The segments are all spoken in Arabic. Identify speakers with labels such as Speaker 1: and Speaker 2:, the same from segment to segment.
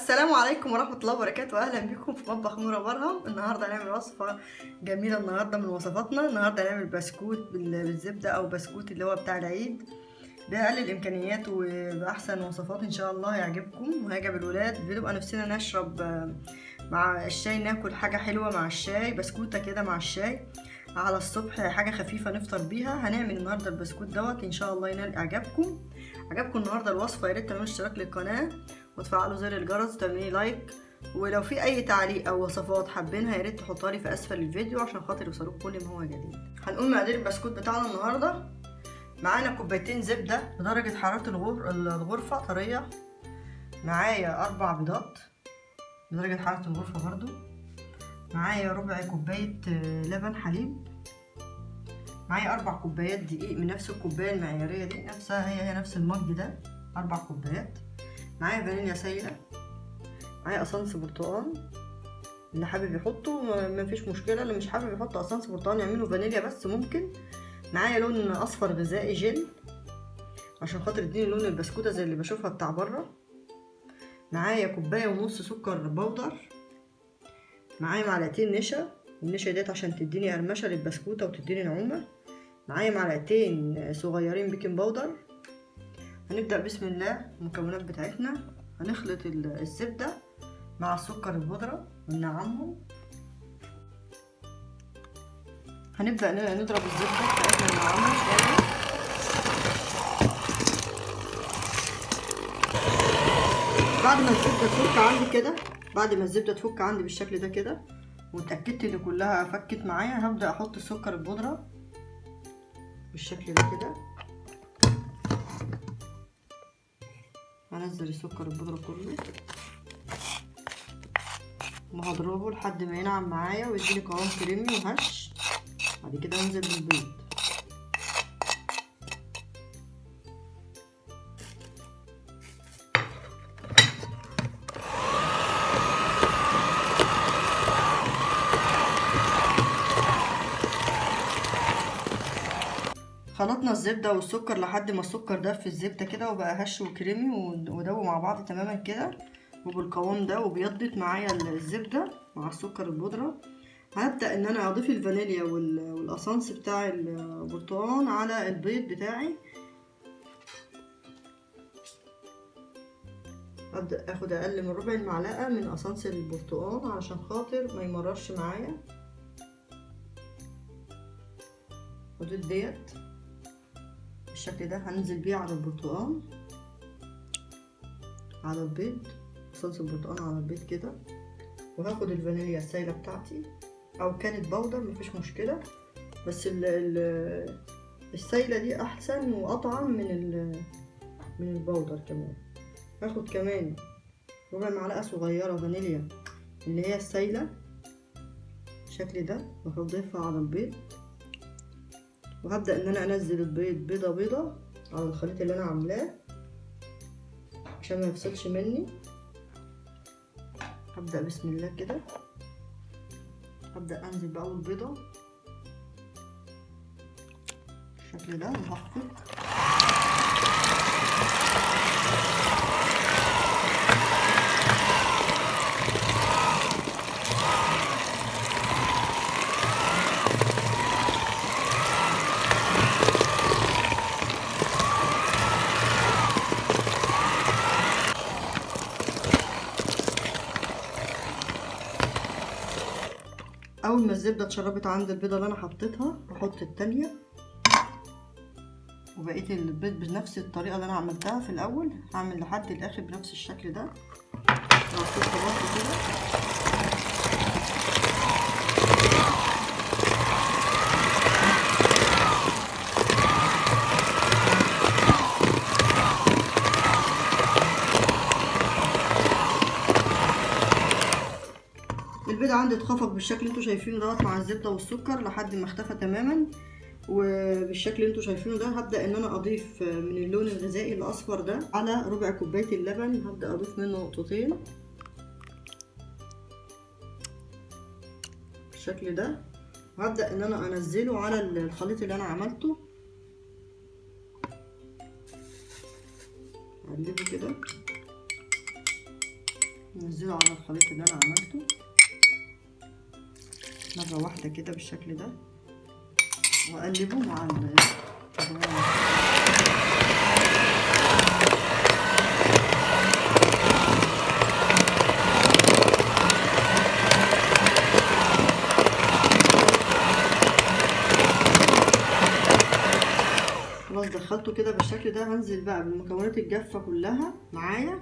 Speaker 1: السلام عليكم ورحمة الله وبركاته. أهلا بكم في مطبخ نورة برهم. النهاردة هنعمل وصفة جميلة النهاردة من وصفاتنا. النهاردة هنعمل بسكوت بالزبدة أو بسكوت اللي هو بتاع العيد بأقل الإمكانيات وبأحسن وصفات. إن شاء الله هيعجبكم وهيعجب الولاد. بنبقى نفسنا نشرب مع الشاي، ناكل حاجة حلوة مع الشاي، بسكوتة كده مع الشاي على الصبح، حاجة خفيفة نفطر بيها. هنعمل النهاردة البسكوت دوت إن شاء الله ينال إعجابكم. عجبكم النهاردة الوصفة ياريت تعملوا اشتراك للقناة وتفعلوا زر الجرس وتعملي لايك، ولو في أي تعليق أو وصفات حابينها ياريت تحطها لي في أسفل الفيديو عشان خاطر يوصلوك كل ما هو جديد. هنقول مقادير البسكوت بتاعنا النهاردة. معانا كوبايتين زبدة بدرجة حرارة الغرفة طرية. معايا 4 بيضات بدرجة حرارة الغرفة برضو. معايا ربع كوباية لبن حليب. معايا 4 كوبايات دقيق من نفس الكوباية المعيارية دي، نفسها هي نفس المج ده، 4 كوبايات. معايا فانيليا سايلة. معايا قصنص برتقال، اللي حابب يحطه مفيش مشكلة، اللي مش حابب يحط قصنص برتقال يعمله فانيليا بس ممكن. معايا لون اصفر غذائي جل عشان خاطر يديني لون البسكوتة زي اللي بشوفها بتاع بره. معايا كوباية ونص سكر بودر. معايا معلقتين نشا، النشا ديت عشان تديني قرمشة للبسكوتة وتديني نعومة. معايا معلقتين صغيرين بيكنج باودر. هنبدأ بسم الله المكونات بتاعتنا. هنخلط الزبدة مع السكر البودرة وننعمهم. هنبدأ نضرب الزبدة بتاعتنا وننعمها شوية. بعد ما الزبدة تفك عندي كده، بعد ما الزبدة تفك عندي بالشكل ده كده واتأكدت ان كلها فكت معايا، هبدأ احط السكر البودرة بالشكل ده كده. هنزل السكر البودرة كله وهضربه لحد ما ينعم معايا ويديني قوام كريمي وهش. بعد كده هنزل بالبيض. خلطنا الزبدة والسكر لحد ما السكر داب في الزبدة كده وبقى هش وكريمي ودوبوا مع بعض تماما كده وبالقوام ده، وبيضت معايا الزبدة مع السكر البودرة. هبدأ ان انا اضيف الفانيليا والقصنص بتاع البرتقال على البيض بتاعي. ابدأ اخد اقل من ربع المعلقة من قصنص البرتقال علشان خاطر ما يمررش معايا. الخطوط ديت بالشكل ده هنزل بيه على البرتقال، على البيض، صلصة البرتقال على البيض كده. وهاخد الفانيليا السايلة بتاعتي او كانت بودر مفيش مشكلة، بس السايلة دي احسن واطعم من البودر كمان. هاخد كمان ربع معلقة صغيرة فانيليا اللي هي السايلة بالشكل ده وهضيفها على البيض. وهبدأ ان انا انزل البيض بيضة بيضة على الخليط اللي انا عاملاه عشان ما يفصلش مني. هبدأ بسم الله كده، هبدأ انزل بأول بيضة بالشكل ده وهخفق. اول ما الزبده اتشربت عند البيضه اللي انا حطيتها هحط التانية وبقيه البيض بنفس الطريقه اللي انا عملتها في الاول. هعمل لحد الاخر بنفس الشكل ده. البيض عندي اتخفق بالشكل اللي انتوا شايفينه دوت مع الزبده والسكر لحد ما اختفى تماما. وبالشكل اللي انتوا شايفينه ده هبدا ان انا اضيف من اللون الغذائي الاصفر ده على ربع كوبايه اللبن. هبدا اضيف منه نقطتين بالشكل ده، وهبدا ان انا انزله على الخليط اللي انا عملته. اقلبه كده ننزله على الخليط اللي انا عملته مرة واحدة كده بالشكل ده، واقلبه مع خلاص دخلته كده بالشكل ده. هنزل بقى بالمكونات الجافة كلها معايا.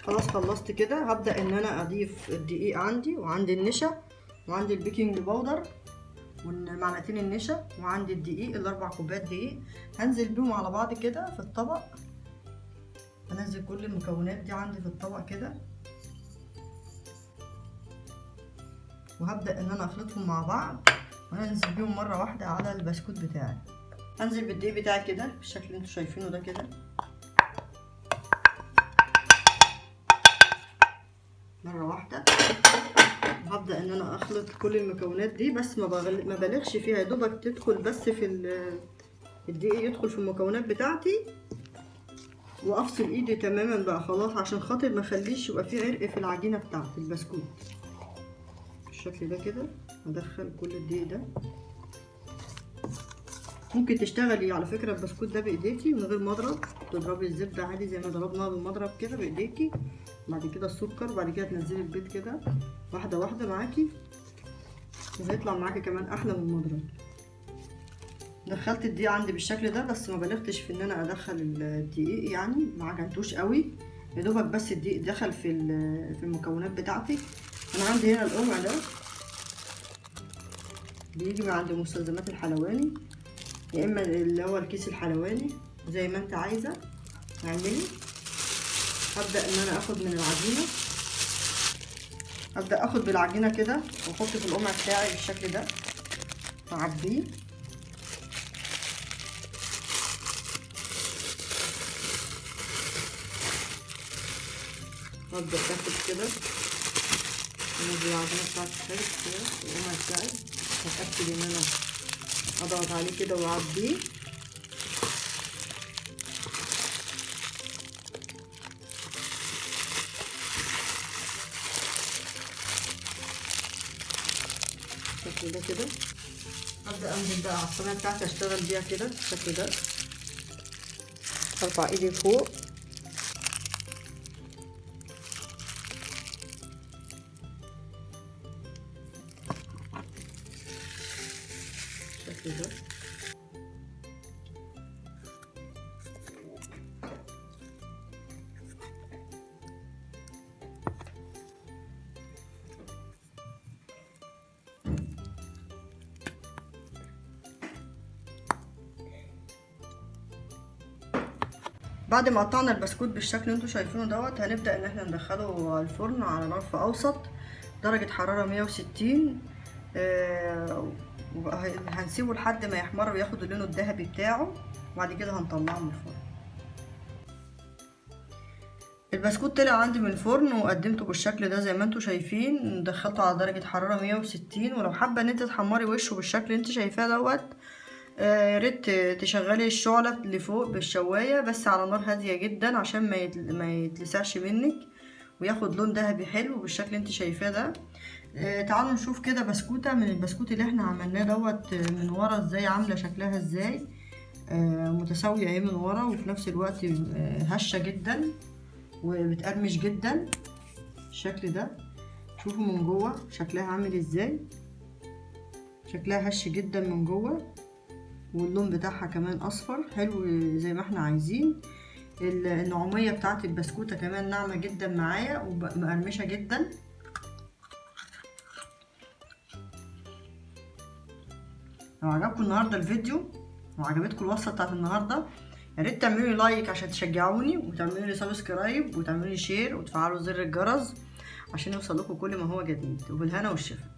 Speaker 1: خلاص خلصت كده. هبدأ ان انا اضيف الدقيق عندي، وعندي النشا، وعندي البيكنج باودر ومعلقتين النشا، وعندي الدقيق ال4 كوبايات دقيق. هنزل بيهم على بعض كده في الطبق. هنزل كل المكونات دي عندي في الطبق كده، وهبدأ ان انا اخلطهم مع بعض، وهنزل بيهم مرة واحدة على البسكوت بتاعي. هنزل بالدقيق بتاعي كده بالشكل اللي انتوا شايفينه ده كده مرة واحدة. وهبدأ ان انا اخلط كل المكونات دي، بس ما بلغش فيها، يا دوبك تدخل بس في الدقيق يدخل في المكونات بتاعتي، وافصل ايدي تماما بقى خلاص، عشان خاطر ما اخليش يبقى فيه عرق في العجينة بتاعت البسكوت. بالشكل ده كده هدخل كل الدقيق ده. ممكن تشتغلي على فكرة البسكوت ده بايديكي من غير مضرب، تضربي الزبدة عادي زي ما ضربناها بالمضرب كده بايديكي، بعد كده السكر، بعد كده تنزلي البيض كده واحدة واحدة معاكي، وهيطلع معاكي كمان احلى من المضرب. دخلت الدقيق عندي بالشكل ده، بس ما بلغتش في ان انا ادخل الدقيق، يعني ما عجنتوش قوي، يا دوبك بس الدقيق دخل في المكونات بتاعتي. انا عندي هنا القمع ده بيجي من عند مستلزمات الحلواني، يا اما اللي هو الكيس الحلواني زي ما انت عايزه اعملي. هبدا ان انا اخد من العجينه، ابدا اخد بالعجينه كده واحط في القمع بتاعي بالشكل ده، اعبيه. ابدا اخد كده انزل العجينه بتاعتي خالص كده القمع بتاعي، واتاكد ان انا اضغط عليه كده واعبيه. بالشكل ده كده ابدا انزل بقى على الصينيه بتاعتي اشتغل بيها كده بالشكل ده، ارفع ايدي لفوق بالشكل ده. بعد ما قطعنا البسكوت بالشكل اللي انتوا شايفينه دوت، هنبدأ ان احنا ندخله الفرن على نار في اوسط درجة حرارة 160. هنسيبه لحد ما يحمر وياخد لونه الذهبي بتاعه، وبعد كده هنطلعه من الفرن. البسكوت طلع عندي من الفرن وقدمته بالشكل ده زي ما انتوا شايفين، دخلته على درجة حرارة 160. ولو حابة ان انت تحمري وشه بالشكل اللي انت شايفاه دوت، يا ريت تشغلي الشعلة اللي فوق بالشواية بس على نار هادية جدا، عشان ما يتلسعش منك وياخد لون ذهبي حلو بالشكل اللي انت شايفاه ده. تعالوا نشوف كده بسكوتة من البسكوت اللي احنا عملناه دوت من ورا ازاي، عاملة شكلها ازاي، متساوية اهي من ورا، وفي نفس الوقت هشة جدا وبتقرمش جدا بالشكل ده. شوفوا من جوه شكلها عامل ازاي، شكلها هش جدا من جوه، واللون بتاعها كمان اصفر حلو زي ما احنا عايزين. النعومية بتاعت البسكوتة كمان ناعمة جدا معايا ومقرمشة جدا. لو عجبكم النهارده الفيديو وعجبتكم الوصفة بتاعت النهارده، يا ريت تعملوا لي لايك عشان تشجعوني، وتعملوا لي سبسكرايب، وتعملوا لي شير، وتفعلوا زر الجرس عشان يوصل لكم كل ما هو جديد. وبالهنا والشفا.